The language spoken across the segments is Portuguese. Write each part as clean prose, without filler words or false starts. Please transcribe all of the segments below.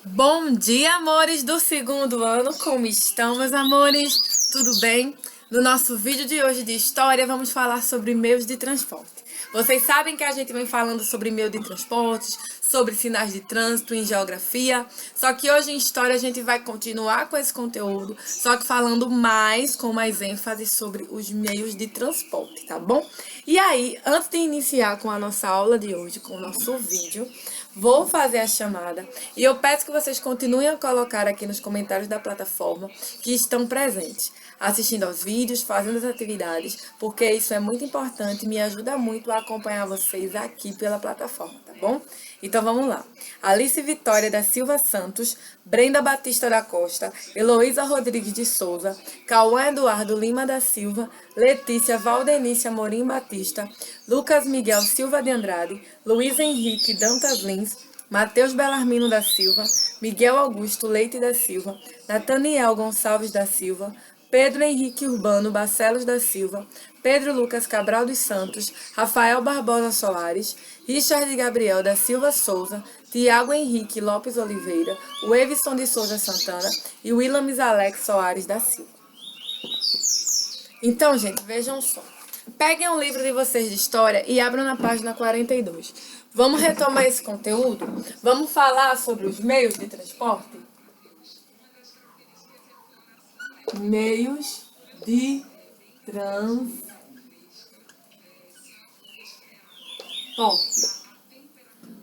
Bom dia, amores do segundo ano, como estão, meus amores? Tudo bem? No nosso vídeo de hoje de história, vamos falar sobre meios de transporte. Vocês sabem que a gente vem falando sobre meio de transportes, sobre sinais de trânsito em geografia, só que hoje em história a gente vai continuar com esse conteúdo, só que falando mais, com mais ênfase sobre os meios de transporte, tá bom? E aí, antes de iniciar com a nossa aula de hoje, com o nosso vídeo, vou fazer a chamada e eu peço que vocês continuem a colocar aqui nos comentários da plataforma que estão presentes, assistindo aos vídeos, fazendo as atividades, porque isso é muito importante e me ajuda muito a acompanhar vocês aqui pela plataforma, tá bom? Então vamos lá. Alice Vitória da Silva Santos, Brenda Batista da Costa, Heloísa Rodrigues de Souza, Cauã Eduardo Lima da Silva, Letícia Valdenícia Morim Batista, Lucas Miguel Silva de Andrade, Luiz Henrique Dantas Lins, Matheus Belarmino da Silva, Miguel Augusto Leite da Silva, Nathaniel Gonçalves da Silva, Pedro Henrique Urbano Barcelos da Silva, Pedro Lucas Cabral dos Santos, Rafael Barbosa Soares, Richard Gabriel da Silva Souza, Tiago Henrique Lopes Oliveira, o Evison de Souza Santana e o Willamis Alex Soares da Silva. Então, gente, vejam só. Peguem um livro de vocês de história e abram na página 42. Vamos retomar esse conteúdo? Vamos falar sobre os meios de transporte? Meios de transporte.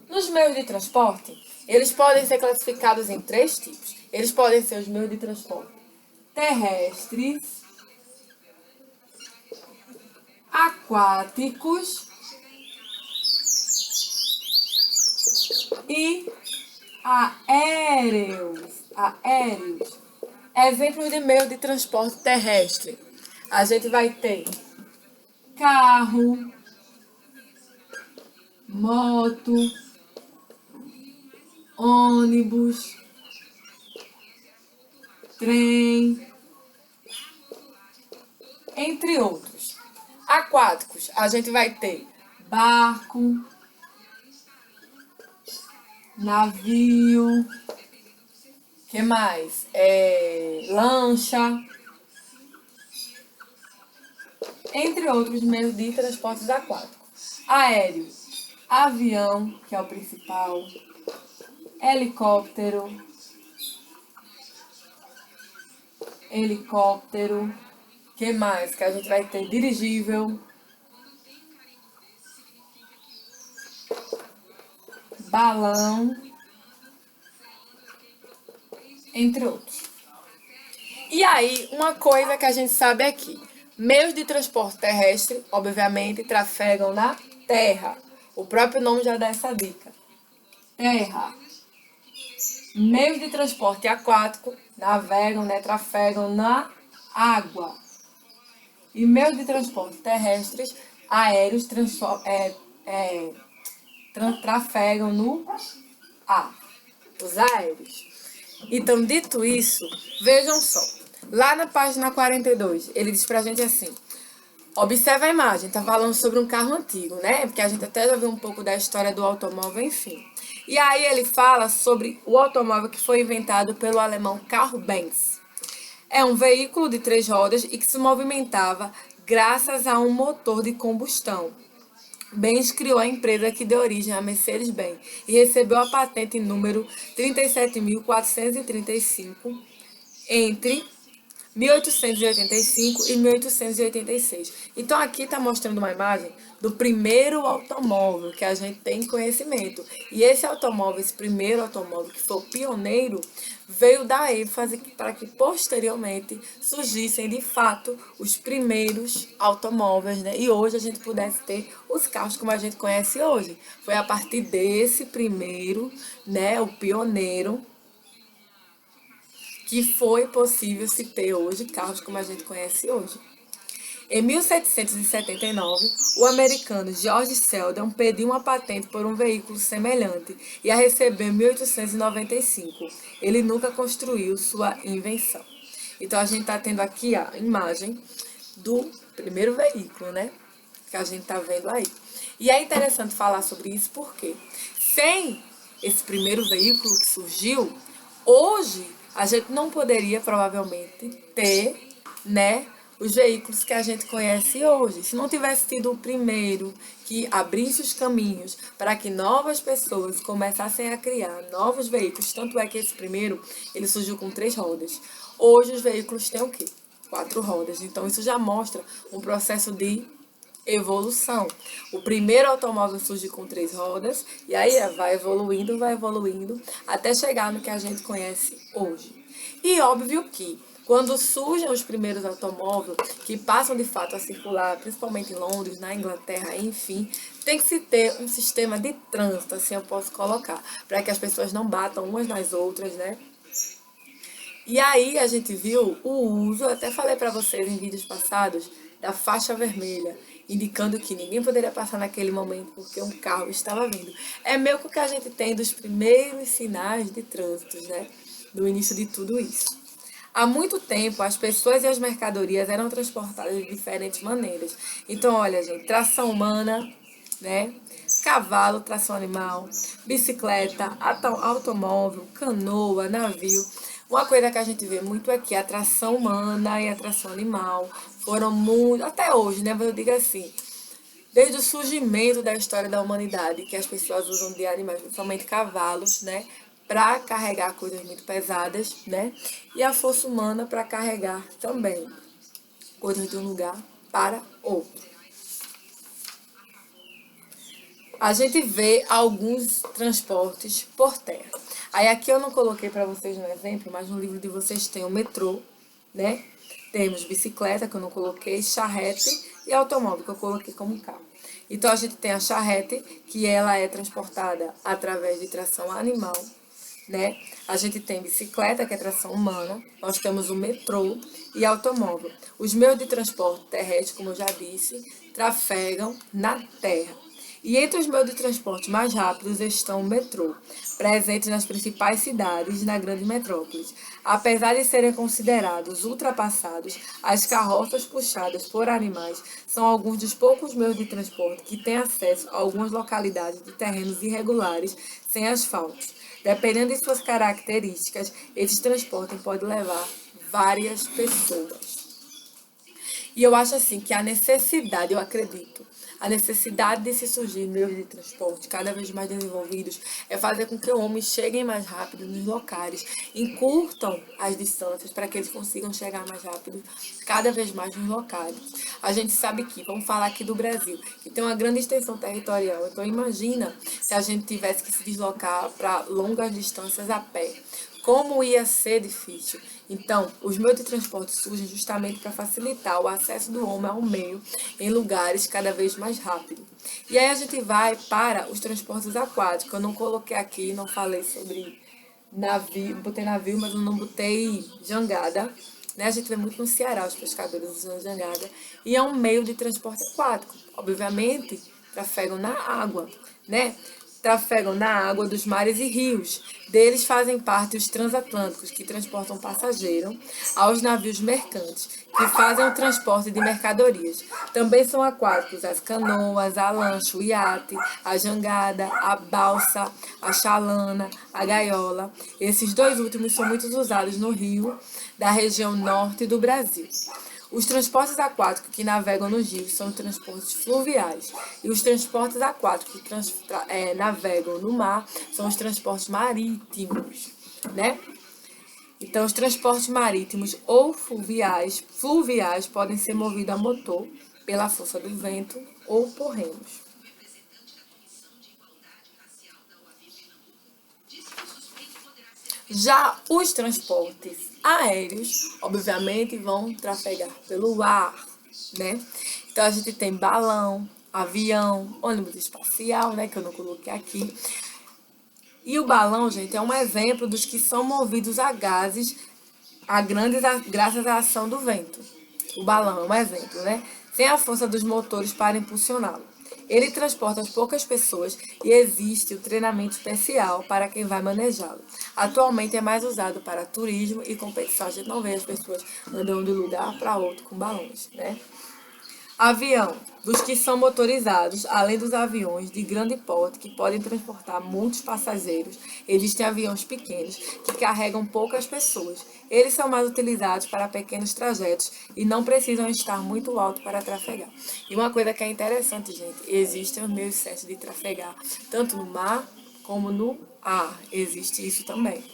Nos meios de transporte, eles podem ser classificados em três tipos. Eles podem ser os meios de transporte terrestres, aquáticos e aéreos. Exemplos de meio de transporte terrestre. A gente vai ter carro, moto, ônibus, trem, entre outros. Aquáticos, a gente vai ter barco, navio, que mais? Lancha, entre outros meios de transportes aquáticos. Aéreo, avião, que é o principal, helicóptero, que mais? Que a gente vai ter dirigível, balão, entre outros. E aí, uma coisa que a gente sabe aqui, meios de transporte terrestre, obviamente, trafegam na terra. O próprio nome já dá essa dica. Terra. Meios de transporte aquático navegam, trafegam na água. E meios de transporte terrestres, aéreos, trafegam no ar. Os aéreos. Então, dito isso, vejam só. Lá na página 42, ele diz pra gente assim: observa a imagem, tá falando sobre um carro antigo, né? Porque a gente até já viu um pouco da história do automóvel, enfim. E aí ele fala sobre o automóvel que foi inventado pelo alemão Karl Benz. É um veículo de 3 rodas e que se movimentava graças a um motor de combustão. Benz criou a empresa que deu origem à Mercedes-Benz e recebeu a patente número 37.435 entre 1885 e 1886. Então aqui está mostrando uma imagem do primeiro automóvel que a gente tem conhecimento. E esse automóvel, esse primeiro automóvel que foi o pioneiro, veio dar ênfase para que posteriormente surgissem de fato os primeiros automóveis, né? E hoje a gente pudesse ter os carros como a gente conhece hoje. Foi a partir desse primeiro, né, o pioneiro, que foi possível se ter hoje carros como a gente conhece hoje. Em 1779, o americano George Selden pediu uma patente por um veículo semelhante e a recebeu em 1895. Ele nunca construiu sua invenção. Então a gente está tendo aqui a imagem do primeiro veículo, né? Que a gente está vendo aí. E é interessante falar sobre isso porque sem esse primeiro veículo que surgiu, hoje a gente não poderia provavelmente ter, né, os veículos que a gente conhece hoje. Se não tivesse sido o primeiro que abrisse os caminhos para que novas pessoas começassem a criar novos veículos, tanto é que esse primeiro, ele surgiu com 3 rodas. Hoje os veículos têm o quê? 4 rodas. Então isso já mostra um processo de evolução. O primeiro automóvel surge com 3 rodas e aí vai evoluindo, até chegar no que a gente conhece hoje. E óbvio que quando surgem os primeiros automóveis que passam de fato a circular, principalmente em Londres, na Inglaterra, enfim, tem que se ter um sistema de trânsito, assim eu posso colocar, para que as pessoas não batam umas nas outras, né? E aí a gente viu o uso, eu até falei para vocês em vídeos passados, da faixa vermelha, indicando que ninguém poderia passar naquele momento porque um carro estava vindo. É meio que o que a gente tem dos primeiros sinais de trânsito, né? Do início de tudo isso. Há muito tempo, as pessoas e as mercadorias eram transportadas de diferentes maneiras. Então, olha, gente, tração humana, né? Cavalo, tração animal, bicicleta, automóvel, canoa, navio. Uma coisa que a gente vê muito é que a tração humana e a tração animal foram muito, até hoje, né? Eu digo assim, desde o surgimento da história da humanidade, que as pessoas usam de animais, principalmente cavalos, né? Para carregar coisas muito pesadas, né? E a força humana para carregar também coisas de um lugar para outro. A gente vê alguns transportes por terra. Aí aqui eu não coloquei para vocês no exemplo, mas no livro de vocês tem o metrô, né? Temos bicicleta, que eu não coloquei, charrete e automóvel, que eu coloquei como carro. Então a gente tem a charrete, que ela é transportada através de tração animal, né? A gente tem bicicleta, que é tração humana, nós temos o metrô e automóvel. Os meios de transporte terrestre, como eu já disse, trafegam na terra. E entre os meios de transporte mais rápidos estão o metrô, presente nas principais cidades e na grande metrópole. Apesar de serem considerados ultrapassados, as carroças puxadas por animais são alguns dos poucos meios de transporte que têm acesso a algumas localidades de terrenos irregulares sem asfalto. Dependendo de suas características, esses transportes podem levar várias pessoas. E eu acho assim que a necessidade, eu acredito, a necessidade de se surgir meios de transporte cada vez mais desenvolvidos é fazer com que os homens cheguem mais rápido nos locais, encurtam as distâncias para que eles consigam chegar mais rápido cada vez mais nos locais. A gente sabe que, vamos falar aqui do Brasil, que tem uma grande extensão territorial. Então imagina se a gente tivesse que se deslocar para longas distâncias a pé. Como ia ser difícil. Então, os meios de transporte surgem justamente para facilitar o acesso do homem ao meio em lugares cada vez mais rápido. E aí a gente vai para os transportes aquáticos. Eu não coloquei aqui, não falei sobre navio, botei navio, mas eu não botei jangada. Né? A gente vê muito no Ceará os pescadores usando jangada. E é um meio de transporte aquático. Obviamente, trafegam na água, né? Trafegam na água dos mares e rios. Deles fazem parte os transatlânticos, que transportam passageiros, aos navios mercantes, que fazem o transporte de mercadorias. Também são aquáticos as canoas, a lancha, o iate, a jangada, a balsa, a chalana, a gaiola. Esses dois últimos são muito usados no rio da região norte do Brasil. Os transportes aquáticos que navegam nos rios são transportes fluviais. E os transportes aquáticos que navegam no mar são os transportes marítimos, né? Então, os transportes marítimos ou fluviais podem ser movidos a motor pela força do vento ou por remos. Já os transportes aéreos, obviamente, vão trafegar pelo ar, né? Então, a gente tem balão, avião, ônibus espacial, né? Que eu não coloquei aqui. E o balão, gente, é um exemplo dos que são movidos a gases graças à ação do vento. O balão é um exemplo, né? Sem a força dos motores para impulsioná-lo. Ele transporta as poucas pessoas e existe o treinamento especial para quem vai manejá-lo. Atualmente é mais usado para turismo e competição. A gente não vê as pessoas andando de um lugar para outro com balões, né? Avião, dos que são motorizados, além dos aviões de grande porte que podem transportar muitos passageiros, existem aviões pequenos que carregam poucas pessoas. Eles são mais utilizados para pequenos trajetos e não precisam estar muito alto para trafegar. E uma coisa que é interessante, gente, existem os meios certos de trafegar, tanto no mar como no ar. Existe isso também.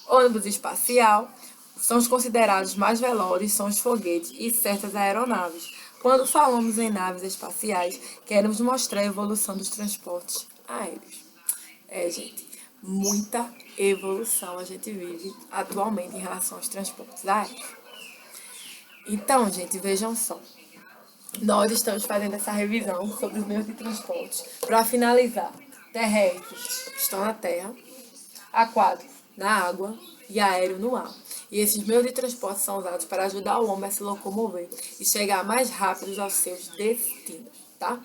Ônibus espacial são os considerados mais velozes, são os foguetes e certas aeronaves. Quando falamos em naves espaciais, queremos mostrar a evolução dos transportes aéreos. Gente, muita evolução a gente vive atualmente em relação aos transportes aéreos. Então, gente, vejam só. Nós estamos fazendo essa revisão sobre os meios de transporte. Para finalizar, terrestres estão na terra, aquático na água e aéreo no ar. E esses meios de transporte são usados para ajudar o homem a se locomover e chegar mais rápido aos seus destinos, tá?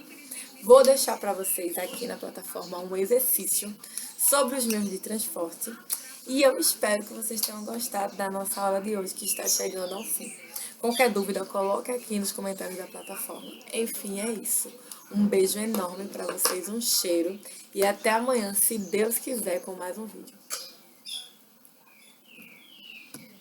Vou deixar para vocês aqui na plataforma um exercício sobre os meios de transporte e eu espero que vocês tenham gostado da nossa aula de hoje, que está chegando ao fim. Qualquer dúvida, coloque aqui nos comentários da plataforma. Enfim, é isso. Um beijo enorme para vocês, um cheiro e até amanhã, se Deus quiser, com mais um vídeo.